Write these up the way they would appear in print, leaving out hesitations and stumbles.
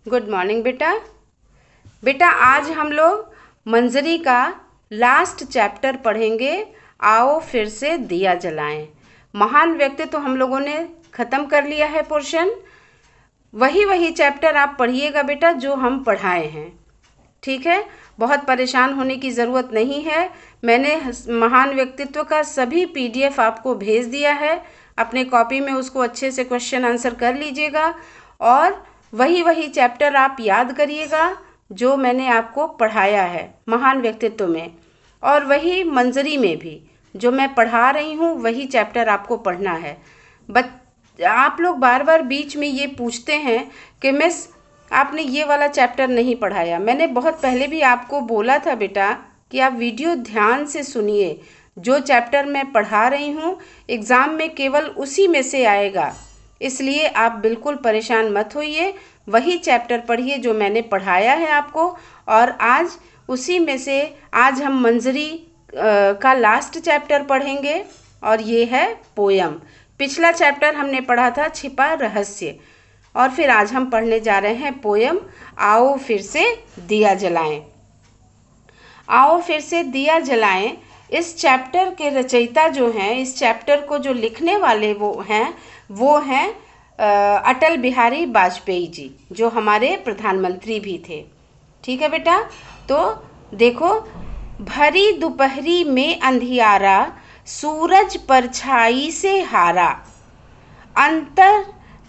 Good morning बेटा। बेटा आज हम लोग मंजरी का लास्ट चैप्टर पढ़ेंगे। आओ फिर से दिया जलाएं। महान व्यक्ति तो हम लोगों ने ख़त्म कर लिया है पोर्शन। वही चैप्टर आप पढ़िएगा बेटा जो हम पढ़ाए हैं, ठीक है। बहुत परेशान होने की ज़रूरत नहीं है। मैंने महान व्यक्तित्व का सभी पीडीएफ आपको भेज दिया है। अपने कॉपी में उसको अच्छे से क्वेश्चन आंसर कर लीजिएगा और वही चैप्टर आप याद करिएगा जो मैंने आपको पढ़ाया है महान व्यक्तित्व में, और वही मंजरी में भी जो मैं पढ़ा रही हूँ वही चैप्टर आपको पढ़ना है। आप लोग बार बार बीच में ये पूछते हैं कि मिस आपने ये वाला चैप्टर नहीं पढ़ाया। मैंने बहुत पहले भी आपको बोला था बेटा कि आप वीडियो ध्यान से सुनिए। जो चैप्टर मैं पढ़ा रही हूँ एग्ज़ाम में केवल उसी में से आएगा, इसलिए आप बिल्कुल परेशान मत होइए। वही चैप्टर पढ़िए जो मैंने पढ़ाया है आपको, और आज उसी में से आज हम मंजरी का लास्ट चैप्टर पढ़ेंगे और ये है पोयम। पिछला चैप्टर हमने पढ़ा था छिपा रहस्य, और फिर आज हम पढ़ने जा रहे हैं पोयम आओ फिर से दिया जलाएं। आओ फिर से दिया जलाएं इस चैप्टर के रचयिता जो हैं, इस चैप्टर को जो लिखने वाले वो हैं अटल बिहारी वाजपेयी जी, जो हमारे प्रधानमंत्री भी थे, ठीक है बेटा। तो देखो, भरी दोपहरी में अंधियारा सूरज परछाई से हारा, अंतर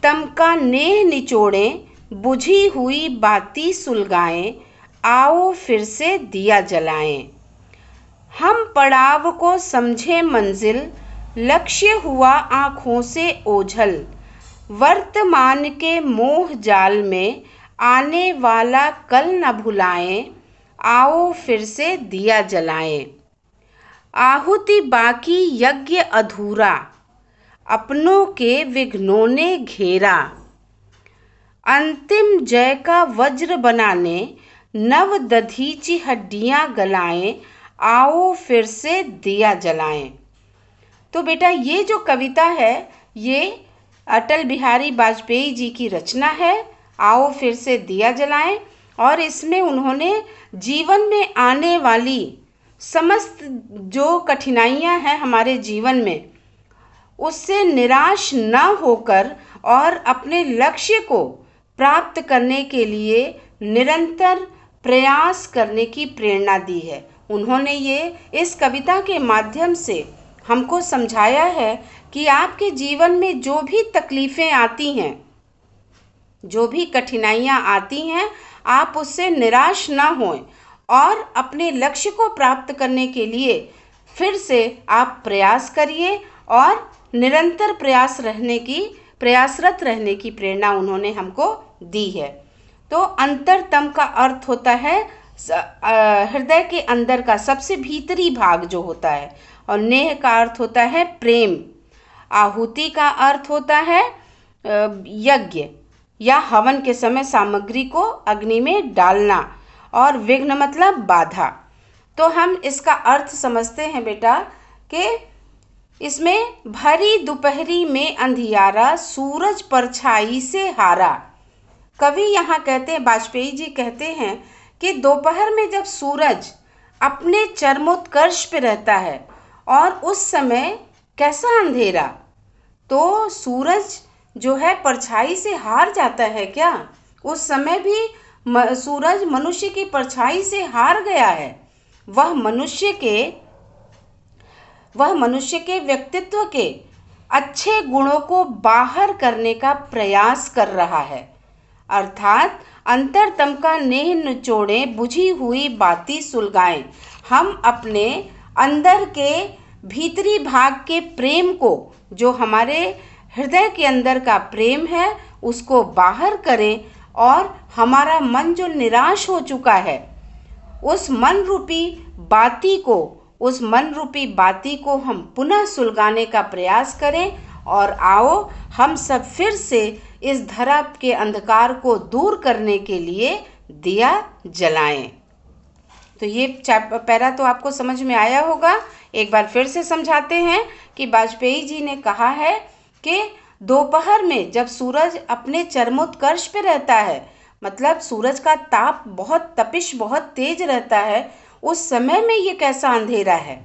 तम का नेह निचोड़े बुझी हुई बाती सुलगाएं, आओ फिर से दिया जलाएं। हम पड़ाव को समझे मंजिल, लक्ष्य हुआ आँखों से ओझल, वर्तमान के मोह जाल में आने वाला कल न भुलाएं, आओ फिर से दिया जलाएं। आहुति बाकी यज्ञ अधूरा, अपनों के विघ्नों ने घेरा, अंतिम जय का वज्र बनाने नव दधीची हड्डियां गलाएं, आओ फिर से दिया जलाएं। तो बेटा ये जो कविता है ये अटल बिहारी वाजपेयी जी की रचना है, आओ फिर से दिया जलाएं। और इसमें उन्होंने जीवन में आने वाली समस्त जो कठिनाइयां हैं हमारे जीवन में, उससे निराश न होकर और अपने लक्ष्य को प्राप्त करने के लिए निरंतर प्रयास करने की प्रेरणा दी है। उन्होंने ये इस कविता के माध्यम से हमको समझाया है कि आपके जीवन में जो भी तकलीफ़ें आती हैं, जो भी कठिनाइयाँ आती हैं, आप उससे निराश ना होएं और अपने लक्ष्य को प्राप्त करने के लिए फिर से आप प्रयास करिए और निरंतर प्रयासरत रहने की प्रेरणा उन्होंने हमको दी है। तो अंतरतम का अर्थ होता है हृदय के अंदर का सबसे भीतरी भाग जो होता है, और नेह का अर्थ होता है प्रेम, आहुति का अर्थ होता है यज्ञ या हवन के समय सामग्री को अग्नि में डालना, और विघ्न मतलब बाधा। तो हम इसका अर्थ समझते हैं बेटा कि इसमें भरी दोपहरी में अंधियारा सूरज परछाई से हारा। कवि यहाँ कहते हैं, वाजपेयी जी कहते हैं कि दोपहर में जब सूरज अपने चरमोत्कर्ष पे रहता है और उस समय कैसा अंधेरा, तो सूरज जो है परछाई से हार जाता है क्या? उस समय भी सूरज मनुष्य की परछाई से हार गया है। वह मनुष्य के व्यक्तित्व के अच्छे गुणों को बाहर करने का प्रयास कर रहा है, अर्थात अंतरतम का नेह निचोड़े बुझी हुई बाती सुलगाएं। हम अपने अंदर के भीतरी भाग के प्रेम को, जो हमारे हृदय के अंदर का प्रेम है, उसको बाहर करें और हमारा मन जो निराश हो चुका है उस मन रूपी बाती को हम पुनः सुलगाने का प्रयास करें, और आओ हम सब फिर से इस धरा के अंधकार को दूर करने के लिए दिया जलाएं। तो ये पैरा तो आपको समझ में आया होगा। एक बार फिर से समझाते हैं कि वाजपेयी जी ने कहा है कि दोपहर में जब सूरज अपने चरमोत्कर्ष पे रहता है, मतलब सूरज का ताप बहुत तपिश बहुत तेज रहता है, उस समय में ये कैसा अंधेरा है।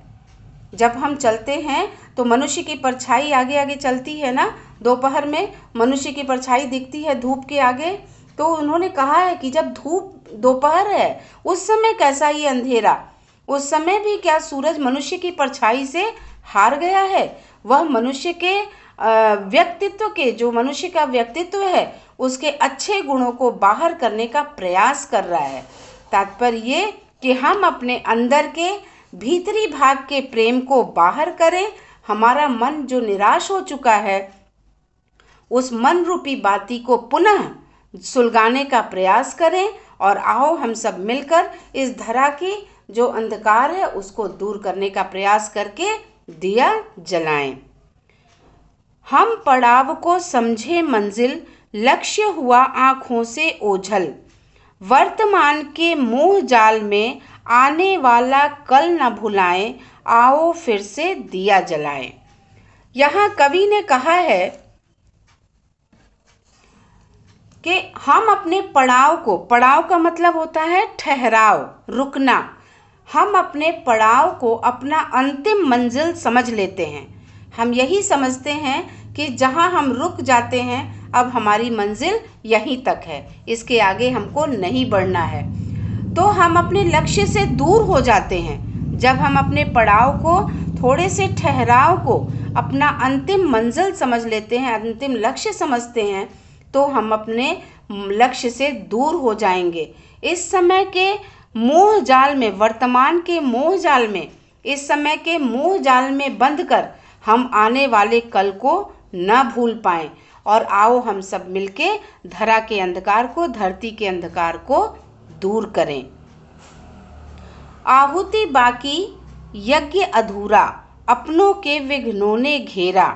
जब हम चलते हैं तो मनुष्य की परछाई आगे आगे चलती है ना, दोपहर में मनुष्य की परछाई दिखती है धूप के आगे। तो उन्होंने कहा है कि जब धूप दोपहर है उस समय कैसा ये अंधेरा, उस समय भी क्या सूरज मनुष्य की परछाई से हार गया है। वह मनुष्य के व्यक्तित्व के, जो मनुष्य का व्यक्तित्व है उसके अच्छे गुणों को बाहर करने का प्रयास कर रहा है। तात्पर्य ये कि हम अपने अंदर के भीतरी भाग के प्रेम को बाहर करें। हमारा मन जो निराश हो चुका है उस मन रूपी बाती को पुनः सुलगाने का प्रयास करें, और आओ हम सब मिलकर इस धरा की जो अंधकार है उसको दूर करने का प्रयास करके दिया जलाएं। हम पड़ाव को समझे मंजिल, लक्ष्य हुआ आँखों से ओझल। वर्तमान के मोह जाल में आने वाला कल न भुलाएं, आओ फिर से दिया जलाएं। यहाँ कवि ने कहा है कि हम अपने पड़ाव को, पड़ाव का मतलब होता है ठहराव, रुकना। हम अपने पड़ाव को अपना अंतिम मंजिल समझ लेते हैं। हम यही समझते हैं कि जहाँ हम रुक जाते हैं अब हमारी मंजिल यहीं तक है, इसके आगे हमको नहीं बढ़ना है। तो हम अपने लक्ष्य से दूर हो जाते हैं। जब हम अपने पड़ाव को, थोड़े से ठहराव को अपना अंतिम मंजिल समझ लेते हैं, अंतिम लक्ष्य समझते हैं, तो हम अपने लक्ष्य से दूर हो जाएंगे। इस समय के मोह जाल में, वर्तमान के मोह जाल में, इस समय के मोह जाल में बंध कर हम आने वाले कल को न भूल पाएं। और आओ हम सब मिलके धरा के अंधकार को, धरती के अंधकार को दूर करें। आहुति बाकी यज्ञ अधूरा, अपनों के विघ्नों ने घेरा।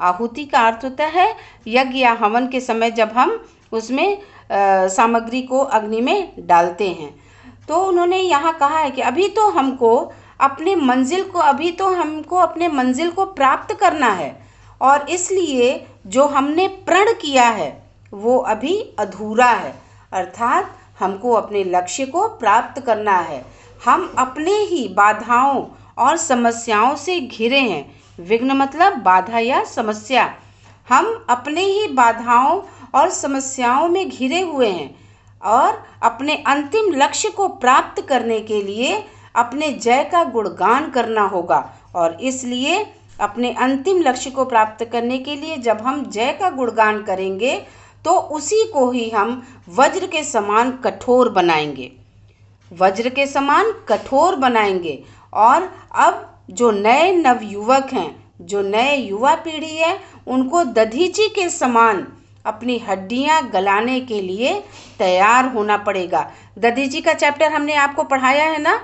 आहुति का अर्थ होता है यज्ञ या हवन के समय जब हम उसमें सामग्री को अग्नि में डालते हैं। तो उन्होंने यहाँ कहा है कि अभी तो हमको अपने मंजिल को प्राप्त करना है, और इसलिए जो हमने प्रण किया है वो अभी अधूरा है। अर्थात हमको अपने लक्ष्य को प्राप्त करना है। हम अपने ही बाधाओं और समस्याओं से घिरे हैं। विघ्न मतलब बाधा या समस्या। हम अपने ही बाधाओं और समस्याओं में घिरे हुए हैं, और अपने अंतिम लक्ष्य को प्राप्त करने के लिए अपने जय का गुणगान करना होगा। और इसलिए अपने अंतिम लक्ष्य को प्राप्त करने के लिए जब हम जय का गुणगान करेंगे तो उसी को ही हम वज्र के समान कठोर बनाएंगे, वज्र के समान कठोर बनाएंगे। और अब जो नए नवयुवक हैं, जो नए युवा पीढ़ी है, उनको दधीची के समान अपनी हड्डियां गलाने के लिए तैयार होना पड़ेगा। दधीची का चैप्टर हमने आपको पढ़ाया है ना,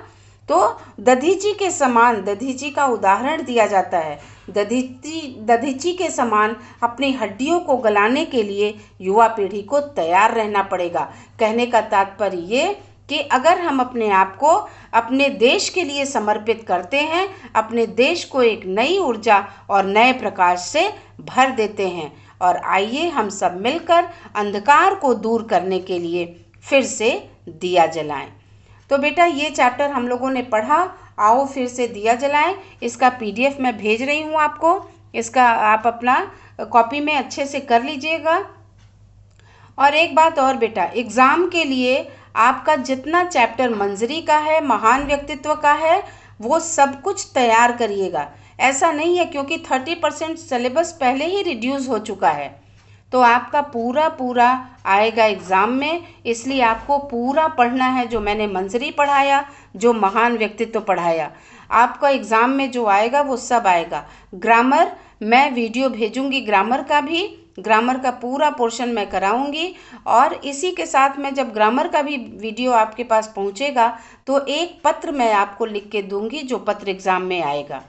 तो दधीची के समान, दधीची का उदाहरण दिया जाता है। दधीची के समान अपनी हड्डियों को गलाने के लिए युवा पीढ़ी को तैयार रहना पड़ेगा। कहने का तात्पर्य ये कि अगर हम अपने आप को अपने देश के लिए समर्पित करते हैं, अपने देश को एक नई ऊर्जा और नए प्रकाश से भर देते हैं, और आइए हम सब मिलकर अंधकार को दूर करने के लिए फिर से दिया जलाएं। तो बेटा ये चैप्टर हम लोगों ने पढ़ा, आओ फिर से दिया जलाएं। इसका PDF मैं भेज रही हूँ आपको, इसका आप अपना कॉपी में अच्छे से कर लीजिएगा। और एक बात और बेटा, एग्ज़ाम के लिए आपका जितना चैप्टर मंजरी का है, महान व्यक्तित्व का है, वो सब कुछ तैयार करिएगा। ऐसा नहीं है क्योंकि 30% सिलेबस पहले ही रिड्यूस हो चुका है, तो आपका पूरा आएगा एग्ज़ाम में। इसलिए आपको पूरा पढ़ना है, जो मैंने मंजरी पढ़ाया, जो महान व्यक्तित्व पढ़ाया, आपका एग्ज़ाम में जो आएगा वो सब आएगा। ग्रामर मैं वीडियो भेजूंगी, ग्रामर का भी, ग्रामर का पूरा पोर्शन मैं कराऊंगी। और इसी के साथ में जब ग्रामर का भी वीडियो आपके पास पहुंचेगा तो एक पत्र मैं आपको लिख के दूंगी, जो पत्र एग्ज़ाम में आएगा।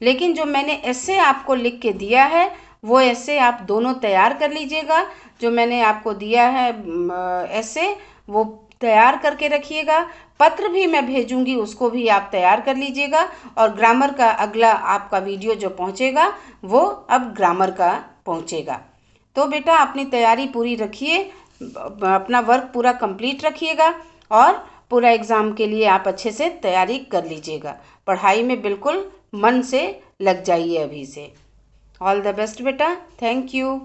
लेकिन जो मैंने ऐसे आपको लिख के दिया है वो ऐसे आप दोनों तैयार कर लीजिएगा। जो मैंने आपको दिया है ऐसे, वो तैयार करके रखिएगा। पत्र भी मैं भेजूंगी, उसको भी आप तैयार कर लीजिएगा। और ग्रामर का अगला आपका वीडियो जो पहुंचेगा वो अब ग्रामर का पहुंचेगा। तो बेटा अपनी तैयारी पूरी रखिए, अपना वर्क पूरा कंप्लीट रखिएगा और पूरा एग्ज़ाम के लिए आप अच्छे से तैयारी कर लीजिएगा। पढ़ाई में बिल्कुल मन से लग जाइए अभी से। ऑल द बेस्ट बेटा। Thank you.